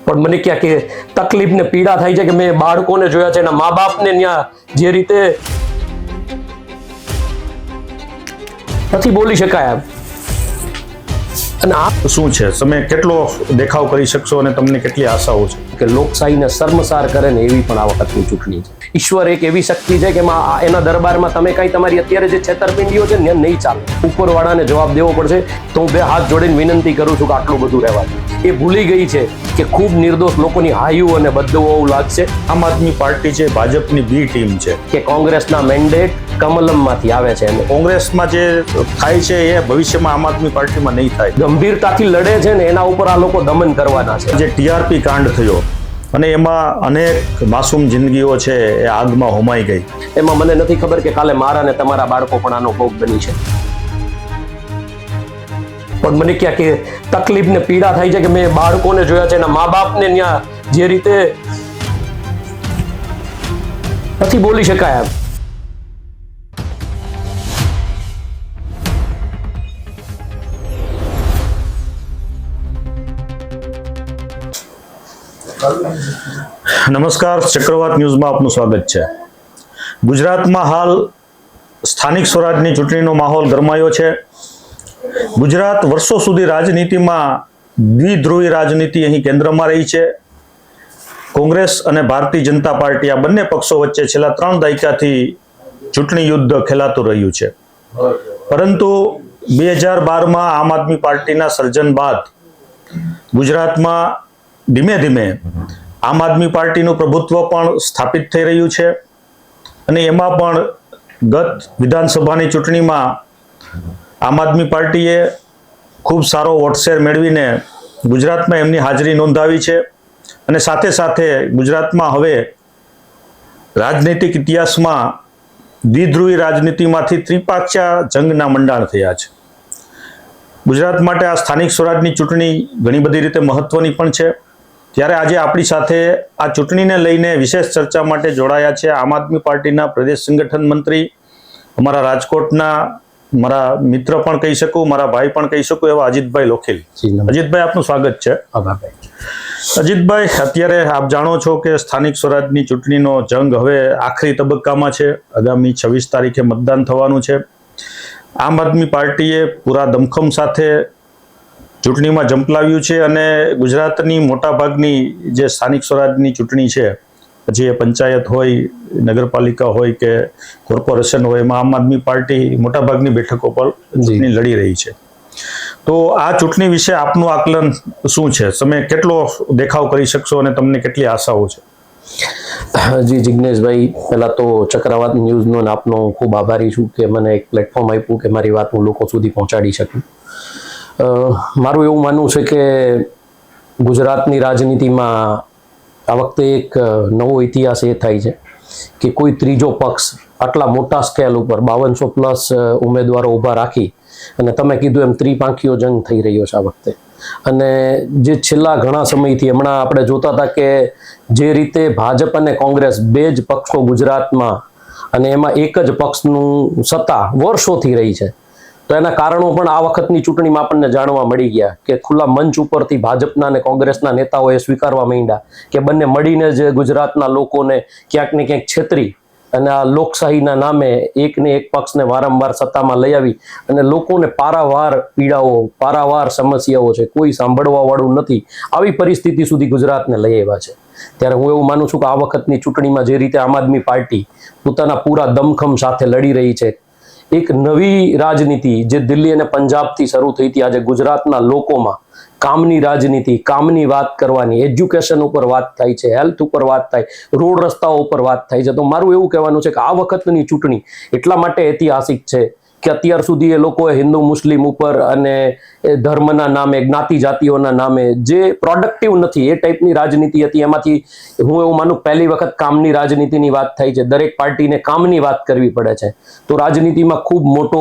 પણ મને ક્યાં કે તકલીફ ને પીડા થાય છે કે મેં બાળકોને જોયા છે, એના મા બાપને ત્યાં જે રીતે નથી બોલી શકાય. અને આ શું છે, તમે કેટલો દેખાવ કરી શકશો અને તમને કેટલી આશાઓ છે કે લોકશાહીને શર્મસાર કરે ને એવી પણ આ વખતની ચૂંટણી છે. ઈશ્વર એક એવી શક્તિ છે કે એના દરબારમાં તમે કઈ તમારી અત્યારે જે છેતરપિંડીઓ છે ને નહીં ચાલે. ઉપરવાળાને જવાબ દેવો પડશે. તો હું બે હાથ જોડીને વિનંતી કરું છું કે આટલું બધું રહેવા દે. એ ભૂલી ગઈ છે કે ખૂબ નિર્દોષ લોકોની હાયું અને બદદુઆઓ લાગશે. આમ આદમી પાર્ટી છે ભાજપની બી ટીમ છે કે કોંગ્રેસના મેન્ડેટ કમલમમાંથી આવે છે અને કોંગ્રેસમાં જે થાય છે એ ભવિષ્યમાં આમ આદમી પાર્ટીમાં નહીં થાય. ગંભીરતાથી લડે છે ને એના ઉપર આ લોકો દમન કરવાના છે. જે ટીઆરપી કાંડ થયો અને એમાં અનેક માસૂમ જિંદગીઓ છે એ આગમાં હોમાઈ ગઈ. એમાં મને નથી ખબર કે કાલે મારા ને તમારા બાળકો પણ આનો ભોગ બની છે. પણ મને ક્યાં કે તકલીફ ને પીડા થાય છે કે મેં બાળકોને જોયા છે, એના મા બાપને ત્યાં જે રીતે નથી બોલી શકાય. નમસ્કાર, ચક્રવાત ન્યૂઝમાં આપનું સ્વાગત છે. ગુજરાતમાં હાલ સ્થાનિક સ્વરાજની ચૂંટણીનો માહોલ ગરમાયો છે. ગુજરાત વર્ષો સુધી રાજનીતિમાં દ્વિધ્રુવી રાજનીતિ અહીં કેન્દ્રમાં રહી છે. કોંગ્રેસ અને ભારતીય જનતા પાર્ટી આ બંને પક્ષો વચ્ચે છેલ્લા 3 દાયકાથી ચૂંટણી યુદ્ધ ખેલાતું રહ્યું છે. પરંતુ 2012માં આમ આદમી પાર્ટીના સર્જન બાદ ગુજરાતમાં ધીમે ધીમે આમ આદમી પાર્ટીનું પ્રભુત્વ પણ સ્થાપિત થઈ રહ્યું છે. અને એમાં પણ ગત વિધાનસભાની ચૂંટણીમાં આમ આદમી પાર્ટીએ ખૂબ સારો વોટ શેર મેળવીને ગુજરાતમાં એમની હાજરી નોંધાવી છે. અને સાથે સાથે ગુજરાતમાં હવે રાજનૈતિક ઇતિહાસમાં દ્વિધ્રુવી રાજનીતિમાંથી ત્રિપાક્ષીય જંગના મંડાણ થયા છે. ગુજરાત માટે આ સ્થાનિક સ્વરાજની ચૂંટણી ઘણી બધી રીતે મહત્વની પણ છે. ત્યારે આજે આપણી સાથે આ ચૂંટણીને લઈને વિશેષ ચર્ચા માટે જોડાયા છે આમ આદમી પાર્ટીના પ્રદેશ સંગઠન મંત્રી, અમારા રાજકોટના મારા મિત્ર પણ કહી શકું, મારા ભાઈ પણ કહી શકું એવા અજીતભાઈ લોખીલ. અજીતભાઈ, આપનું સ્વાગત છે. અજીતભાઈ, અત્યારે આપ જાણો છો કે સ્થાનિક સ્વરાજની ચૂંટણીનો જંગ હવે આખરી તબક્કામાં છે. આગામી 26 તારીખે મતદાન થવાનું છે. આમ આદમી પાર્ટીએ પૂરા દમખમ સાથે ચૂંટણીમાં ઝંપલાવ્યું છે અને ગુજરાતની મોટાભાગની જે સ્થાનિક સ્વરાજની ચૂંટણી છે, પછી એ પંચાયત હોય, નગરપાલિકા હોય કે કોર્પોરેશન હોય, એમાં આમ આદમી પાર્ટી મોટાભાગની બેઠકો પર ચૂંટણી લડી રહી છે. તો આ ચૂંટણી વિશે આપનું આકલન શું છે? તમે કેટલો દેખાવ કરી શકશો અને તમને કેટલી આશાઓ છે? જી જિગ્નેશભાઈ, પહેલા તો ચક્રવાત ન્યૂઝનો આપનો ખૂબ આભારી છું કે મને એક પ્લેટફોર્મ આપ્યું કે મારી વાત હું લોકો સુધી પહોંચાડી શકું. મારું એવું માનવું છે કે ગુજરાતની રાજનીતિમાં આ વખતે એક નવો ઇતિહાસ એ થાય છે કે કોઈ ત્રીજો પક્ષ આટલા મોટા સ્કેલ ઉપર 5200+ ઉમેદવારો ઊભા રાખી અને તમે કીધું એમ ત્રિપાંખીયો જંગ થઈ રહ્યો છે આ વખતે. અને જે છેલ્લા ઘણા સમયથી હમણાં આપણે જોતા હતા કે જે રીતે ભાજપ અને કોંગ્રેસ બે જ પક્ષો ગુજરાતમાં અને એમાં એક જ પક્ષનું સત્તા વર્ષોથી રહી છે, તો એના કારણો પણ આ વખતની ચૂંટણીમાં આપણને જાણવા મળી ગયા કે ખુલ્લા મંચ ઉપરથી ભાજપના અને કોંગ્રેસના નેતાઓએ સ્વીકારવા માંડ્યા કે બંને મળીને જ ગુજરાતના લોકોને ક્યાંક ને ક્યાંક છેતરી અને આ લોકશાહીના નામે એકને એક પક્ષને વારંવાર સત્તામાં લઈ આવી અને લોકોને પારાવાર પીડાઓ, પારાવાર સમસ્યાઓ છે, કોઈ સાંભળવા વાળું નથી, આવી પરિસ્થિતિ સુધી ગુજરાતને લઈ આવ્યા છે. ત્યારે હું એવું માનું છું કે આ વખતની ચૂંટણીમાં જે રીતે આમ આદમી પાર્ટી પોતાના પૂરા દમખમ સાથે લડી રહી છે, એક નવી રાજનીતિ જે દિલ્હી અને પંજાબથી શરૂ થઈ હતી, આજે ગુજરાતના લોકોમાં કામની રાજનીતિ, કામની વાત કરવાની, એજ્યુકેશન ઉપર વાત થાય છે, હેલ્થ ઉપર વાત થાય, રોડ રસ્તાઓ ઉપર વાત થાય છે. તો મારું એવું કહેવાનું છે કે આ વખતની ચૂંટણી એટલા માટે ઐતિહાસિક છે કે અત્યાર સુધી એ લોકોએ હિન્દુ મુસ્લિમ ઉપર અને ધર્મના નામે, જ્ઞાતિ જાતિઓના નામે જે પ્રોડક્ટિવ નથી એ ટાઈપની રાજનીતિ હતી, એમાંથી હું એવું માનું પહેલી વખત કામની રાજનીતિની વાત થાય છે. દરેક પાર્ટીને કામની વાત કરવી પડે છે. તો રાજનીતિમાં ખૂબ મોટો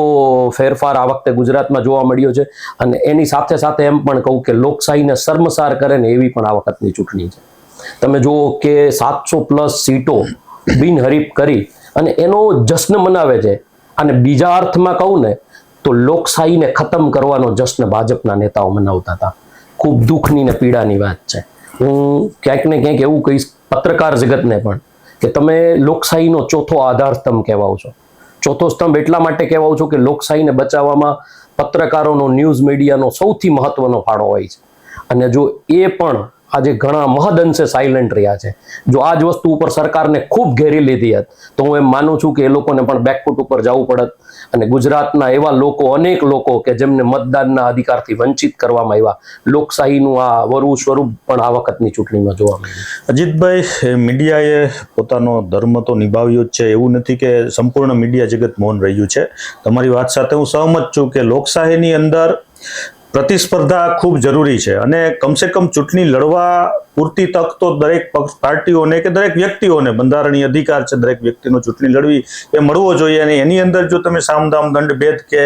ફેરફાર આ વખતે ગુજરાતમાં જોવા મળ્યો છે. અને એની સાથે સાથે એમ પણ કહું કે લોકશાહીને શર્મસાર કરે ને એવી પણ આ વખતની ચૂંટણી છે. તમે જુઓ કે 700+ સીટો બિનહરીફ કરી અને એનો જશ્ન મનાવે છે. અને બીજા અર્થમાં કહું ને તો લોકશાહીને ખતમ કરવાનો જશ્ન ભાજપના નેતાઓ મનાવતા હતા. ખૂબ દુઃખની ને પીડાની વાત છે. હું ક્યાંક ને ક્યાંક એવું કહીશ પત્રકાર જગતને પણ કે તમે લોકશાહીનો ચોથો આધાર સ્તંભ કહેવાઓ છો. ચોથો સ્તંભ એટલા માટે કહેવાઓ છો કે લોકશાહીને બચાવવામાં પત્રકારોનો, ન્યૂઝ મીડિયાનો સૌથી મહત્વનો ફાળો હોય છે. અને જો એ પણ આજે ઘણા મહદઅંશે સાયલન્ટ રહ્યા છે, જો આ જ વસ્તુ ઉપર સરકારને ખૂબ ઘેરી લીધી હોત તો હું એમ માનું છું કે એ લોકોને પણ બેકફૂટ ઉપર જવું પડત. અને ગુજરાતના એવા લોકો, અનેક લોકો કે જેમને મતદાનના અધિકારથી વંચિત કરવામાં આવ્યા, લોકશાહીનું આ વરુ સ્વરૂપ પણ આ વખતની ચૂંટણીમાં જોવા મળ્યું. અજીતભાઈ, મીડિયાએ પોતાનો ધર્મ તો નિભાવ્યો જ છે, એવું નથી કે સંપૂર્ણ મીડિયા જગત મૌન રહ્યું છે. તમારી વાત સાથે હું સહમત છું કે લોકશાહીની અંદર પ્રતિસ્પર્ધા ખૂબ જરૂરી છે અને કમસે કમ ચૂંટણી લડવા પૂરતી તક તો દરેક પાર્ટીઓને કે દરેક વ્યક્તિઓને બંધારણીય અધિકાર છે દરેક વ્યક્તિનો ચૂંટણી લડવી એ મળવો જોઈએ. અને એની અંદર જો તમે સામદામ દંડ ભેદ કે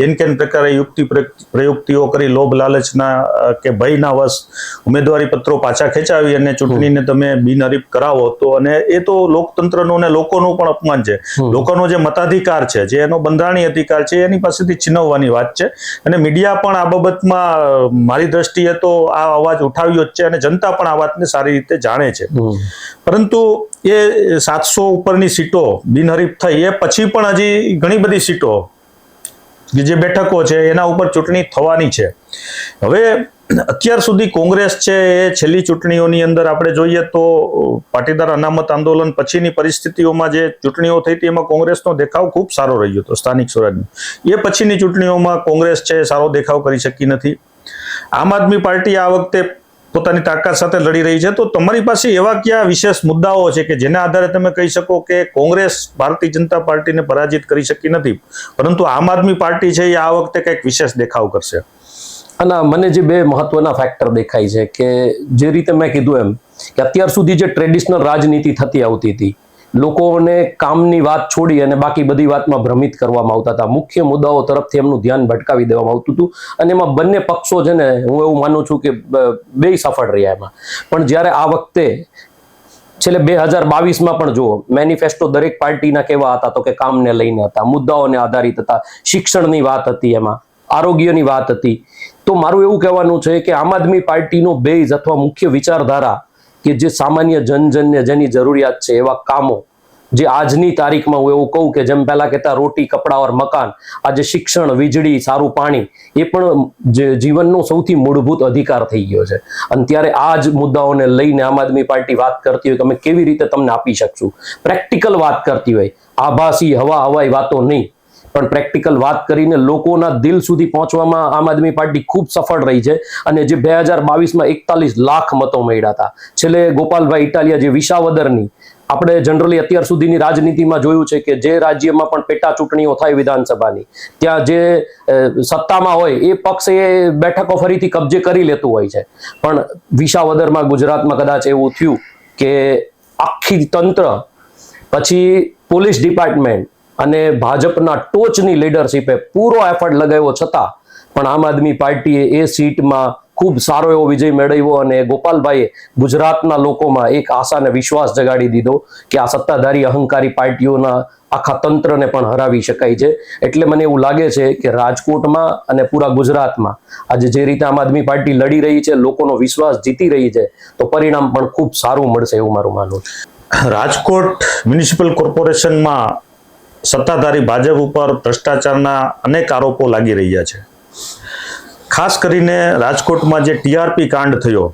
એન કેન પ્રકારે યુક્તિ પ્રયુક્તિઓ કરી લોભ લાલચના કે ભયના વશ ઉમેદવારી પત્રો પાછા ખેંચાવી અને ચૂંટણીને તમે બિનહરીફ કરાવો તો અને એ તો લોકતંત્રનો અને લોકોનું પણ અપમાન છે. લોકોનો જે મતાધિકાર છે, જે એનો બંધારણીય અધિકાર છે, એની પાસેથી છીનવવાની વાત છે. અને મીડિયા પણ આ બાબતમાં મારી દ્રષ્ટિએ તો આ અવાજ ઉઠાવ્યો જ છે અને જનતા પણ આ વાતને સારી રીતે જાણે છે. પરંતુ એ 700 ઉપરની સીટો બિનહરીફ થઈ એ પછી પણ હજી ઘણી બધી સીટો જે બેઠકો છે એના ઉપર ચૂંટણી થવાની છે. હવે અત્યાર સુધી કોંગ્રેસ છે એ છેલ્લી ચૂંટણીઓની અંદર આપણે જોઈએ તો પાટીદાર અનામત આંદોલન પછીની પરિસ્થિતિઓમાં જે ચૂંટણીઓ થઈ હતી એમાં કોંગ્રેસનો દેખાવ ખૂબ સારો રહ્યો હતો સ્થાનિક સ્વરાજનો. એ પછીની ચૂંટણીઓમાં કોંગ્રેસ છે સારો દેખાવ કરી શકી નથી. આમ આદમી પાર્ટી આ વખતે પોતાની તાકાત સાથે લડી રહી છે. તો તમારી પાસે એવા કયા વિશેષ મુદ્દાઓ છે કે જેના આધારે તમે કહી શકો કે કોંગ્રેસ ભારતીય જનતા પાર્ટીને પરાજિત કરી શકી નથી, પરંતુ આમ આદમી પાર્ટી છે એ આ વખતે કંઈક વિશેષ દેખાવ કરશે? અને મને જે બે મહત્વના ફેક્ટર દેખાય છે કે જે રીતે મેં કીધું એમ કે અત્યાર સુધી જે ટ્રેડિશનલ રાજનીતિ થતી આવતી હતી, લોકોને કામની વાત છોડી અને બાકી બધી વાતમાં ભ્રમિત કરવામાં આવતા હતા, મુખ્ય મુદ્દાઓ તરફથી એમનું ધ્યાન ભટકાવી દેવામાં આવતું હતું અને એમાં બંને પક્ષો છે ને, હું એવું માનું છું કે બેય સફળ રહ્યા એમાં. પણ જ્યારે આ વખતે છેલ્લે 2022માં પણ જુઓ, મેનિફેસ્ટો દરેક પાર્ટીના કેવા હતા તો કે કામને લઈને હતા, મુદ્દાઓને આધારિત હતા, શિક્ષણની વાત હતી, એમાં આરોગ્યની વાત હતી. તો મારું એવું કહેવાનું છે કે આમ આદમી પાર્ટીનો બેઝ અથવા મુખ્ય વિચારધારા કે જે સામાન્ય જનજનને જેની જરૂરિયાત છે એવા કામો, જે આજની તારીખમાં હું એવું કહું કે જેમ પહેલા કહેતા રોટી કપડા ઓર મકાન, આજે શિક્ષણ, વીજળી, સારું પાણી એ પણ જે જીવનનો સૌથી મૂળભૂત અધિકાર થઈ ગયો છે. અને ત્યારે આ જ મુદ્દાઓને લઈને આમ આદમી પાર્ટી વાત કરતી હોય કે અમે કેવી રીતે તમને આપી શકશું, પ્રેક્ટિકલ વાત કરતી હોય, આભાસી હવાઈ વાતો નહીં પણ પ્રેક્ટિકલ વાત કરીને લોકોના દિલ સુધી પહોંચવામાં આમ આદમી પાર્ટી ખૂબ સફળ રહી છે. અને જે 2022માં 41 લાખ મતો મળ્યા હતા, છેલ્લે ગોપાલભાઈ ઇટાલિયા જે વિસાવદરની, આપણે જનરલી અત્યાર સુધીની રાજનીતિમાં જોયું છે કે જે રાજ્યમાં પણ પેટા ચૂંટણીઓ થાય વિધાનસભાની, ત્યાં જે સત્તામાં હોય એ પક્ષ એ બેઠકો ફરીથી કબજે કરી લેતું હોય છે. પણ વિસાવદરમાં, ગુજરાતમાં કદાચ એવું થયું કે આખી તંત્ર, પછી પોલીસ ડિપાર્ટમેન્ટ અને ભાજપના ટોચની લીડરશીપે પૂરો એફર્ટ લગાવ્યો છતાં પણ આમ આદમી પાર્ટીએ એ સીટમાં ખૂબ સારો એવો વિજય મેળવ્યો અને ગોપાલભાઈએ ગુજરાતના લોકોમાં એક આશા અને વિશ્વાસ જગાડી દીધો કે આ સત્તાધારી અહંકારી પાર્ટીઓના આખા તંત્રને પણ હરાવી શકાય છે. એટલે મને એવું લાગે છે કે રાજકોટમાં અને પૂરા ગુજરાતમાં આજે જે રીતે આમ આદમી પાર્ટી લડી રહી છે, લોકોનો વિશ્વાસ જીતી રહી છે, તો પરિણામ પણ ખૂબ સારું મળશે એવું મારું માનવું છે. રાજકોટ મ્યુનિસિપલ કોર્પોરેશનમાં સત્તાધારી ભાજપ ઉપર ભ્રષ્ટાચારના અનેક આરોપો લાગી રહ્યા છે. ખાસ કરીને રાજકોટમાં જે ટીઆરપી કાંડ થયો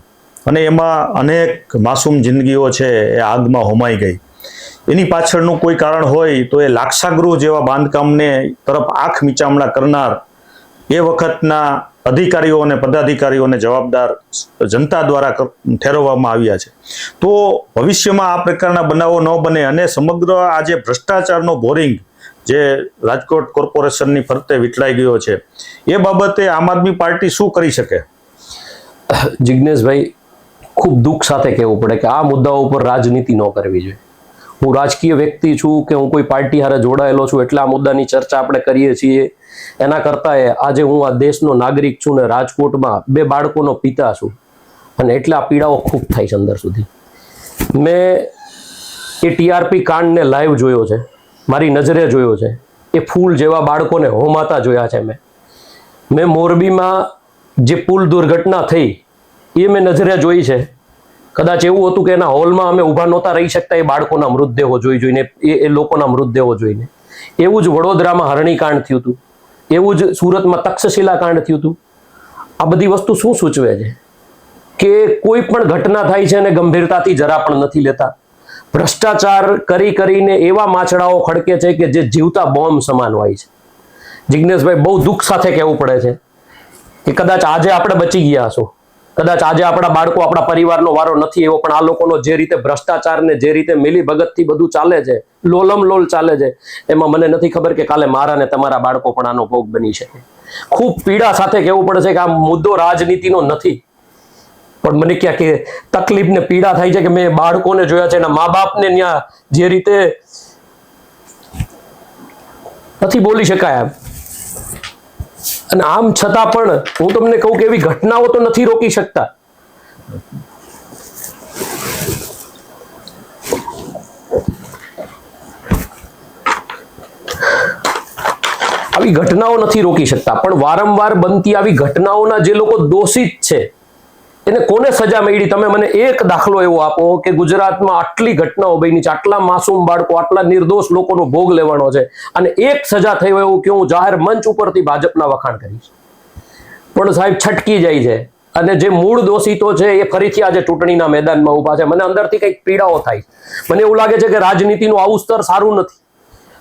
અને એમાં અનેક માસૂમ જિંદગીઓ છે એ આગમાં હોમાઈ ગઈ, એની પાછળનું કોઈ કારણ હોય તો એ લાક્ષાગૃહ જેવા બાંધકામને તરફ આંખ મીચામણા કરનાર એ વખતના અધિકારીઓ અને પદાધિકારીઓને જવાબદાર જનતા દ્વારા ઠેરવવામાં આવ્યા છે. તો ભવિષ્યમાં આ પ્રકારના બનાવો ન બને અને સમગ્ર આ જે ભ્રષ્ટાચારનો બોરિંગ જે રાજકોટ કોર્પોરેશનની ફરતે વીંટળાઈ ગયો છે, એ બાબતે આમ આદમી પાર્ટી શું કરી શકે? જિજ્ઞેશભાઈ, ખૂબ દુઃખ સાથે કહેવું પડે કે આ મુદ્દાઓ ઉપર રાજનીતિ ન કરવી જોઈએ. હું રાજકીય વ્યક્તિ છું કે હું કોઈ પાર્ટી હારે જોડાયેલો છું એટલે આ મુદ્દાની ચર્ચા આપણે કરીએ છીએ. એના કરતાં આજે હું આ દેશનો નાગરિક છું ને રાજકોટમાં 2 બાળકોનો પિતા છું અને એટલે આ પીડાઓ ખૂબ થાય છે અંદર સુધી. મેં એ ટીઆરપી કાંડને લાઈવ જોયો છે, મારી નજરે જોયો છે. એ ફૂલ જેવા બાળકોને હોમાતા જોયા છે. મેં મોરબીમાં જે પુલ દુર્ઘટના થઈ એ મેં નજરે જોઈ છે કદાચ એવું હતું કે એના હોલમાં અમે ઊભા નહોતા રહી શકતા એ બાળકોના મૃતદેહો જોઈને એ લોકોના મૃતદેહો જોઈને. એવું જ વડોદરામાં હરણીકાંડ થયું હતું, એવું જ સુરતમાં તક્ષશિલા કાંડ થયું હતું. આ બધી વસ્તુ શું સૂચવે છે કે કોઈ પણ ઘટના થાય છે અને ગંભીરતાથી જરા પણ નથી લેતા. ભ્રષ્ટાચાર કરીને એવા માછડાઓ ખડકે છે કે જે જીવતા બોમ્બ સમાન હોય છે. જિજ્ઞેશભાઈ, બહુ દુઃખ સાથે કહેવું પડે છે કે કદાચ આજે આપણે બચી ગયા હશો, કદાચ આજે આપણા બાળકો આપણા પરિવારનો વારો નથી એવો, પણ આ લોકોનો જે રીતે ભ્રષ્ટાચારને જે રીતે મિલીભગતથી બધું ચાલે છે, લોલમ લોલ ચાલે છે, એમાં મને નથી ખબર કે કાલે મારા ને તમારા બાળકો પણ આનો ભોગ બની શકે. ખૂબ પીડા સાથે કહેવું પડે છે કે આ મુદ્દો રાજનીતિનો નથી, પણ મને ક્યાં કે તકલીફ ને પીડા થાય છે કે મેં બાળકોને જોયા છે, એના મા બાપને ત્યાં જે રીતે નથી બોલી શકાય. અને આમ છતાં પણ હું તમને કહું કે એવી ઘટનાઓ તો નથી રોકી શકતા. આવી ઘટનાઓ નથી રોકી શકતા, પણ વારંવાર બનતી આવી ઘટનાઓના જે લોકો દોષિત છે એને કોને સજા મળી? તમે મને એક દાખલો એવો આપો કે ગુજરાતમાં આટલી ઘટનાઓ બની છે, આટલા માસૂમ બાળકો, આટલા નિર્દોષ લોકોનો ભોગ લેવાનો છે, અને એક સજા થઈ હોય એવું કે હું જાહેર મંચ ઉપરથી ભાજપના વખાણ કરીશ, પણ સાહેબ છટકી જાય છે. અને જે મૂળ દોષિતો છે એ ફરીથી આજે ચૂંટણીના મેદાનમાં ઉભા છે. મને અંદરથી કંઈક પીડાઓ થાય. મને એવું લાગે છે કે રાજનીતિનું આવું સ્તર સારું નથી.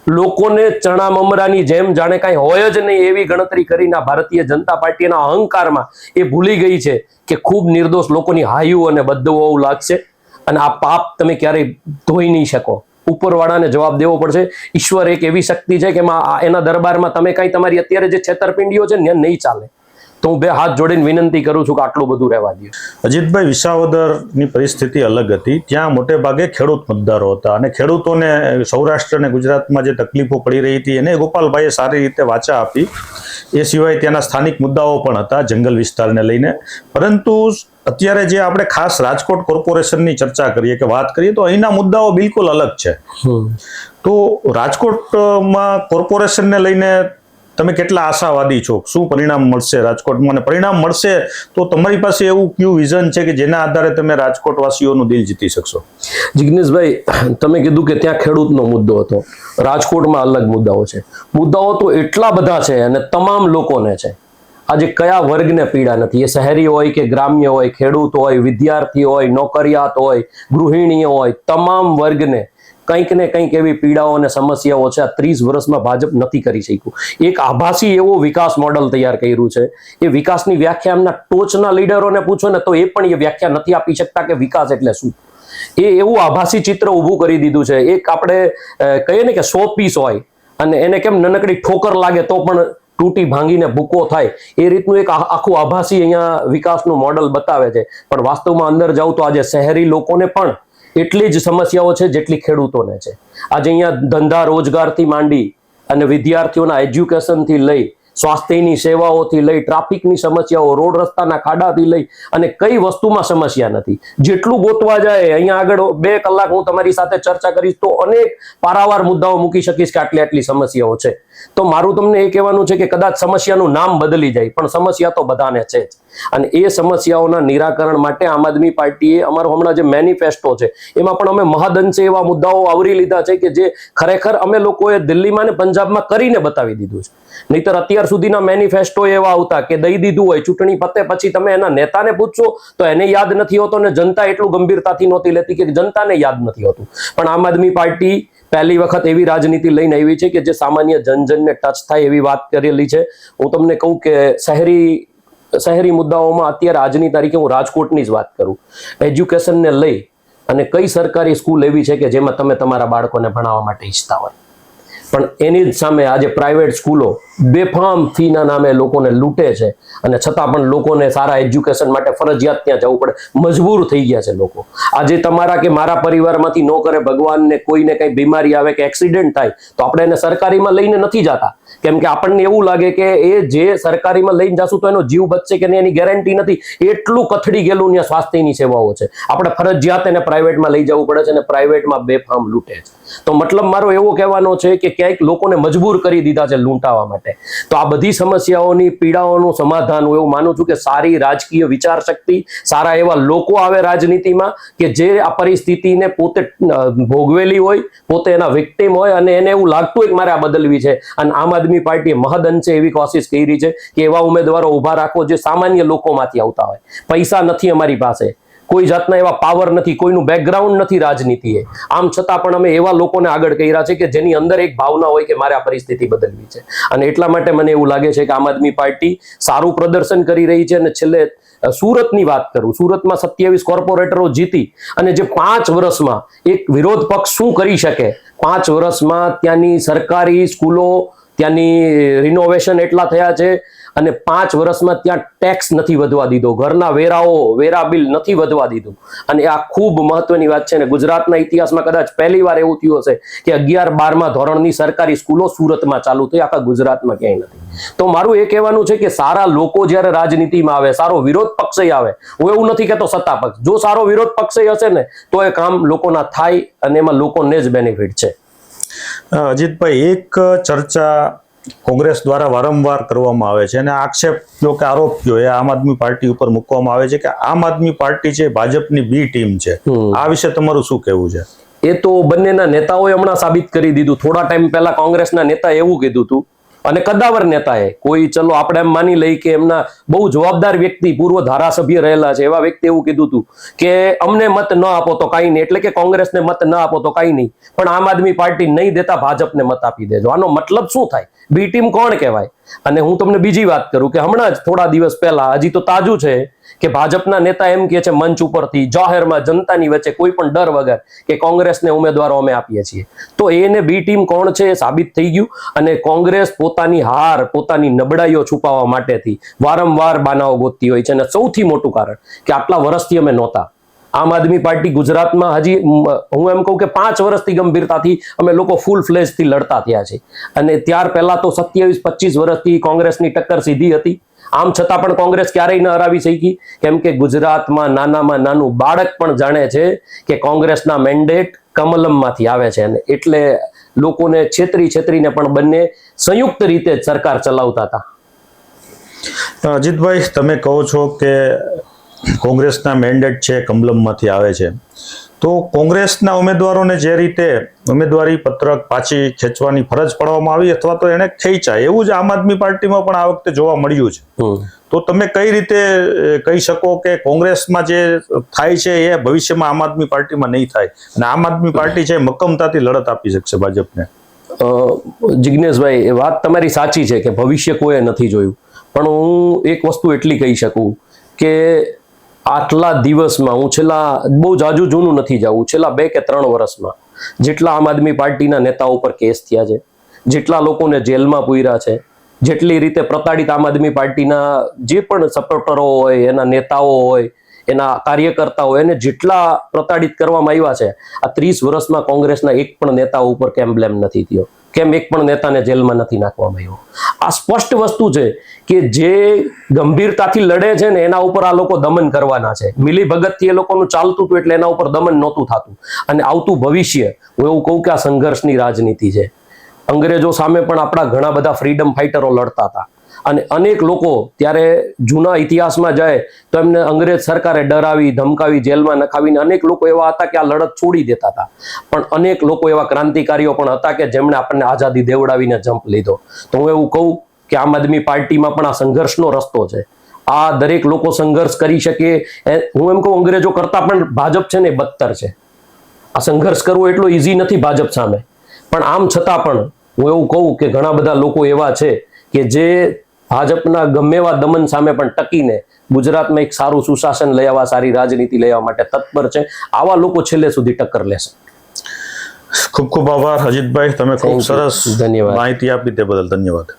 લોકોને ચણા મમરાની જેમ જાણે કાંઈ હોય જ નહીં એવી ગણતરી કરીને ભારતીય જનતા પાર્ટીના અહંકારમાં એ ભૂલી ગઈ છે કે ખૂબ નિર્દોષ લોકોની હાયું અને બદદુઆઓ લાગશે, અને આ પાપ તમે ક્યારેય ધોઈ નહીં શકો. ઉપરવાળાને જવાબ દેવો પડશે. ઈશ્વર એક એવી શક્તિ છે કે એના દરબારમાં તમે કાંઈ તમારી અત્યારે જે છેતરપિંડીઓ છે ને નહીં ચાલે. તો હું બે હાથ જોડીને વિનંતી કરું છું કે આટલું બધું રહેવા દો. અજીતભાઈ, વિસાવદરની પરિસ્થિતિ અલગ હતી. ત્યાં મોટે ભાગે ખેડૂત મતદારો હતા, અને ખેડૂતોને સૌરાષ્ટ્ર અને ગુજરાતમાં જે તકલીફો પડી રહી હતી એને ગોપાલભાઈએ સારી રીતે વાચા આપી. એ સિવાય ત્યાંના સ્થાનિક મુદ્દાઓ પણ હતા જંગલ વિસ્તારને લઈને. પરંતુ અત્યારે જે આપણે ખાસ રાજકોટ કોર્પોરેશનની ચર્ચા કરીએ કે વાત કરીએ તો અહીંના મુદ્દાઓ બિલકુલ અલગ છે. તો રાજકોટમાં કોર્પોરેશનને લઈને તમે કેટલા આશાવાદી છો? શું પરિણામ મળશે રાજકોટમાં? અને પરિણામ મળશે તો તમારી પાસે એવું કયું વિઝન છે કે જેના આધારે તમે રાજકોટવાસીઓનું દિલ જીતી શકશો? જિજ્ઞેશભાઈ, તમે કીધું કે ત્યાં ખેડૂતનો મુદ્દો હતો, રાજકોટમાં અલગ મુદ્દાઓ છે. મુદ્દાઓ તો એટલા બધા છે અને તમામ લોકોને છે. આજે કયા વર્ગને પીડા નથી? એ શહેરી હોય કે ગ્રામ્ય હોય, ખેડૂત હોય, વિદ્યાર્થી હોય, નોકરિયાત હોય, ગૃહિણીઓ હોય, તમામ વર્ગને કંઈક ને કંઈક એવી પીડાઓ અને સમસ્યાઓ છે. આ 30 વર્ષમાં ભાજપ નથી કરી શક્યું. એક આભાસી એવો વિકાસ મોડલ તૈયાર કર્યું છે. એ વિકાસની વ્યાખ્યા એમના ટોચના લીડરોને પૂછો ને તો એ પણ એ વ્યાખ્યા નથી આપી શકતા કે વિકાસ એટલે શું. એ એવું આભાસી ચિત્ર ઊભું કરી દીધું છે. એક આપણે કહીએ ને કે 100 પીસ હોય અને એને કેમ નનકડી ઠોકર લાગે તો પણ તૂટી ભાંગીને ભૂકો થાય, એ રીતનું એક આખું આભાસી અહીંયા વિકાસનું મોડલ બતાવે છે. પણ વાસ્તવમાં અંદર જાવ તો આજે શહેરી લોકોને પણ એટલી જ સમસ્યાઓ છે જેટલી ખેડૂતોને છે. આજે અહીંયા ધંધા રોજગારથી માંડી અને વિદ્યાર્થીઓના એજ્યુકેશનથી લઈ, સ્વાસ્થ્યની સેવાઓથી લઈ, ટ્રાફિકની સમસ્યાઓ, રોડ રસ્તાના ખાડાથી લઈ અને કઈ વસ્તુમાં સમસ્યા નથી. જેટલું ગોતવા જાય અહીંયા આગળ 2 કલાક હું તમારી સાથે ચર્ચા કરીશ તો અનેક પારાવાર મુદ્દાઓ મૂકી શકીશ કે આટલી સમસ્યાઓ છે. તો મારું તમને એ કહેવાનું છે કે કદાચ સમસ્યાનું નામ બદલી જાય પણ સમસ્યા તો બધાને છે જ. અને એ સમસ્યાઓના નિરાકરણ માટે આમ આદમી પાર્ટીએ અમારો હમણાં જે મેનિફેસ્ટો છે એમાં પણ અમે મહદઅંશે એવા મુદ્દાઓ આવરી લીધા છે કે જે ખરેખર અમે લોકોએ દિલ્હીમાં ને પંજાબમાં કરીને બતાવી દીધું છે. નહીતર અત્યાર સુધીના મેનિફેસ્ટો એવા આવતા કે દઈ દીધું હોય, ચૂંટણી પતે પછી તમે એના નેતાને પૂછશો તો એને યાદ નથી હોતો, ને જનતા એટલું ગંભીરતાથી નહોતી લેતી કે જનતાને યાદ નથી હોતું. પણ આમ આદમી પાર્ટી પહેલી વખત એવી રાજનીતિ લઈને આવી છે કે જે સામાન્ય જનજનને ટચ થાય એવી વાત કરેલી છે. હું તમને કહું કે શહેરી મુદ્દાઓમાં અત્યારે આજની તારીખે હું રાજકોટની જ વાત કરું, એજ્યુકેશનને લઈ અને કઈ સરકારી સ્કૂલ એવી છે કે જેમાં તમે તમારા બાળકોને ભણાવવા માટે ઈચ્છતા હોય, પણ એની જ સામે આજે પ્રાઇવેટ સ્કૂલો બેફામ ફીના નામે લોકોને લૂંટે છે અને છતાં પણ લોકોને સારા એજ્યુકેશન માટે ફરજિયાત ત્યાં જવું પડે, મજબૂર થઈ ગયા છે લોકો. આજે તમારા કે મારા પરિવારમાંથી ન કરે ભગવાનને કોઈને કઈ બીમારી આવે કે એક્સિડન્ટ થાય તો આપણે એને સરકારીમાં લઈને નથી જતા, કેમ કે આપણને એવું લાગે કે એ જે સરકારીમાં લઈને જશું તો એનો જીવ બચશે કે નહીં એની ગેરંટી નથી. એટલું કથળી ગયેલું ત્યાં સ્વાસ્થ્યની સેવાઓ છે, આપણે ફરજિયાત એને પ્રાઇવેટમાં લઈ જવું પડે છે અને પ્રાઇવેટમાં બેફામ લૂંટે છે. તો મતલબ મારો એવો કહેવાનો છે કે ક્યાંક લોકોને મજબૂર કરી દીધા છે લૂંટાવા માટે. માટે. તો આ બધી સમસ્યાઓની પીડાઓનું સમાધાન હું એવું માનું છું કે સારી રાજકીય વિચાર શક્તિ, સારા એવા લોકો આવે રાજનીતિમાં કે જે આ પરિસ્થિતિને પોતે ભોગવેલી હોય, પોતે એના વિક્ટિમ હોય અને એને એવું લાગતું હોય કે મારે આ બદલવી છે. અને આમ આદમી પાર્ટીએ મહદ અંશે એવી કોશિશ કરી છે કે એવા ઉમેદવારો ઉભા રાખો જે સામાન્ય લોકોમાંથી આવતા હોય. પૈસા નથી અમારી પાસે, કોઈ જાતના એવા પાવર નથી, કોઈનું બેકગ્રાઉન્ડ નથી રાજનીતિએ, આમ છતાં પણ અમે એવા લોકોને આગળ કર્યા છે કે જેની અંદર એક ભાવના હોય કે મારે આ પરિસ્થિતિ બદલવી છે. અને એટલા માટે મને એવું લાગે છે કે આમ આદમી પાર્ટી સારું પ્રદર્શન કરી રહી છે. અને છેલ્લે સુરતની વાત કરું, સુરતમાં 27 કોર્પોરેટરો જીતી અને જે 5 વર્ષમાં એક વિરોધ પક્ષ શું કરી શકે, 5 વર્ષમાં ત્યાંની સરકારી સ્કૂલો, ત્યાંની રિનોવેશન એટલા થયા છે અને 5 વર્ષમાં ત્યાં ટેક્સ નથી વધવા દીધો, ઘરના વેરા બિલ નથી વધવા દીધું. અને આ ખૂબ મહત્વની વાત છે. ને ગુજરાતના ઇતિહાસમાં કદાચ પહેલી વાર એવું થયું હશે કે 11-12મા ધોરણની સરકારી સ્કૂલો સુરતમાં ચાલુ થઈ, આખા ગુજરાતમાં ક્યાંય નથી. તો મારું એ કહેવાનું છે કે સારા લોકો જ્યારે રાજનીતિમાં આવે, સારો વિરોધ પક્ષ આવે, હું એવું નથી કહેતો સત્તા પક્ષ, જો સારો વિરોધ પક્ષ હશે ને તો એ કામ લોકોના થાય અને એમાં લોકોને જ બેનિફિટ છે. અજીતભાઈ, એક ચર્ચા કોંગ્રેસ દ્વારા વારંવાર કરવામાં આવે છે અને આક્ષેપ જો કે આરોપ જો એ આમ આદમી પાર્ટી ઉપર મૂકવામાં આવે છે કે આમ આદમી પાર્ટી છે ભાજપની બી ટીમ છે. આ વિશે તમારું શું કહેવું છે? એ તો બંનેના નેતાઓએ હમણાં સાબિત કરી દીધું. થોડા ટાઈમ પહેલા કોંગ્રેસના નેતાએ એવું કીધું હતું અને કદાવર નેતાએ, કોઈ ચલો આપણે એમ માની લઈ કે એમના બહુ જવાબદાર વ્યક્તિ, પૂર્વ ધારાસભ્ય રહેલા છે એવા વ્યક્તિ એવું કીધું હતું કે અમને મત ન આપો તો કાંઈ નહીં, એટલે કે કોંગ્રેસને મત ન આપો તો કાંઈ નહીં, પણ આમ આદમી પાર્ટી નહીં દેતા ભાજપને મત આપી દેજો. આનો મતલબ શું થાય? બી ટીમ કોણ કહેવાય? અને હું તમને બીજી વાત કરું કે હમણાં જ થોડા દિવસ પહેલા, હજી તો તાજું છે, કે ભાજપના નેતા એમ કહે છે મંચ ઉપરથી જાહેરમાં જનતાની વચ્ચે કોઈ પણ ડર વગર કે કોંગ્રેસને ઉમેદવારો અમે આપીએ છીએ. તો એને બી ટીમ કોણ છે એ સાબિત થઈ ગયું. અને કોંગ્રેસ પોતાની હાર, પોતાની નબળાઈઓ છુપાવવા માટેથી વારંવાર બાનાઓ ગોતતી હોય છે. અને સૌથી મોટું કારણ કે આટલા વર્ષથી અમે નહોતા. આમ આદમી પાર્ટી ગુજરાતમાં હજી હું એમ કહું કે 5 વર્ષથી ગંભીરતાથી અમે લોકો ફૂલ ફ્લેજથી લડતા થયા છે. અને ત્યાર પહેલા તો 27-25 વર્ષથી કોંગ્રેસની ટક્કર સીધી હતી. આમ છતાં પણ કોંગ્રેસ ક્યારેય ન હરાવી શકી, કેમ કે ગુજરાતમાં નાનામાં નાનું બાળક પણ જાણે છે કે કોંગ્રેસના મેન્ડેટ કમલમમાંથી આવે છે. અને એટલે લોકોને છેતરીને પણ બંને સંયુક્ત રીતે જ સરકાર ચલાવતા હતા. અજીતભાઈ, તમે કહો છો કે કોંગ્રેસના મેન્ડેટ છે કમલમમાંથી આવે છે, તો કોંગ્રેસના ઉમેદવારોને જે રીતે ઉમેદવારી પત્રક પાછી ખેંચવાની ફરજ પાડવામાં આવી અથવા તો એને ખેંચાય, એવું જ આમ આદમી પાર્ટીમાં પણ આ વખતે જોવા મળ્યું છે. તો તમે કઈ રીતે કહી શકો કે કોંગ્રેસમાં જે થાય છે એ ભવિષ્યમાં આમ આદમી પાર્ટીમાં નહીં થાય અને આમ આદમી પાર્ટી છે મક્કમતાથી લડત આપી શકશે ભાજપને? જિગ્નેશભાઈ, એ વાત તમારી સાચી છે કે ભવિષ્ય કોઈએ નથી જોયું, પણ હું એક વસ્તુ એટલી કહી શકું કે આટલા દિવસમાં, હું છેલ્લા બહુ જાજુ જૂનું નથી જાવું, છેલ્લા 2 કે 3 વર્ષમાં જેટલા આમ આદમી પાર્ટીના નેતાઓ પર કેસ થયા છે, જેટલા લોકોને જેલમાં પૂર્યા છે, જેટલી રીતે પ્રતાડિત આમ આદમી પાર્ટીના જે પણ સપોર્ટરો હોય, એના નેતાઓ હોય, એના કાર્યકર્તા હોય, એને જેટલા પ્રતાડિત કરવામાં આવ્યા છે, આ 30 વર્ષમાં કોંગ્રેસના એક પણ નેતા ઉપર કેમ બ્લેમ નથી થયો, કેમ એક પણ નેતાને જેલમાં નથી નાખવામાં આવ્યો? આ સ્પષ્ટ વસ્તુ છે કે જે ગંભીરતાથી લડે છે ને એના ઉપર આ લોકો દમન કરવાના છે. મિલી ભગતથી એ લોકોનું ચાલતું હતું એટલે એના ઉપર દમન નહોતું થતું. અને આવતું ભવિષ્ય, હું એવું કહું કે આ સંઘર્ષની રાજનીતિ છે. અંગ્રેજો સામે પણ આપણા ઘણા બધા ફ્રીડમ ફાઇટરો લડતા હતા અને અનેક લોકો ત્યારે જૂના ઇતિહાસમાં જાય તો એમને અંગ્રેજ સરકારે ડરાવી, ધમકાવી, જેલમાં નખાવીને અનેક લોકો એવા હતા કે આ લડત છોડી દેતા હતા. પણ અનેક લોકો એવા ક્રાંતિકારીઓ પણ હતા કે જેમણે આપણને આઝાદી દેવડાવીને જંપ લીધો. તો હું એવું કહું કે આમ આદમી પાર્ટીમાં પણ આ સંઘર્ષનો રસ્તો છે. આ દરેક લોકો સંઘર્ષ કરી શકે. હું એમ કહું અંગ્રેજો કરતા પણ ભાજપ છે ને બદતર છે. આ સંઘર્ષ કરવો એટલો ઈઝી નથી ભાજપ સામે. પણ આમ છતાં પણ હું એવું કહું કે ઘણા બધા લોકો એવા છે કે જે ભાજપના ગમે એવા દમન સામે પણ ટકીને ગુજરાતમાં એક સારું સુશાસન લઈ આવવા, સારી રાજનીતિ લઈ આવવા માટે તત્પર છે. આવા લોકો છેલ્લે સુધી ટક્કર લેશે. ખૂબ ખૂબ આભાર અજીતભાઈ, તમે ખૂબ સરસ ધન્યવાદ માહિતી આપી તે બદલ ધન્યવાદ.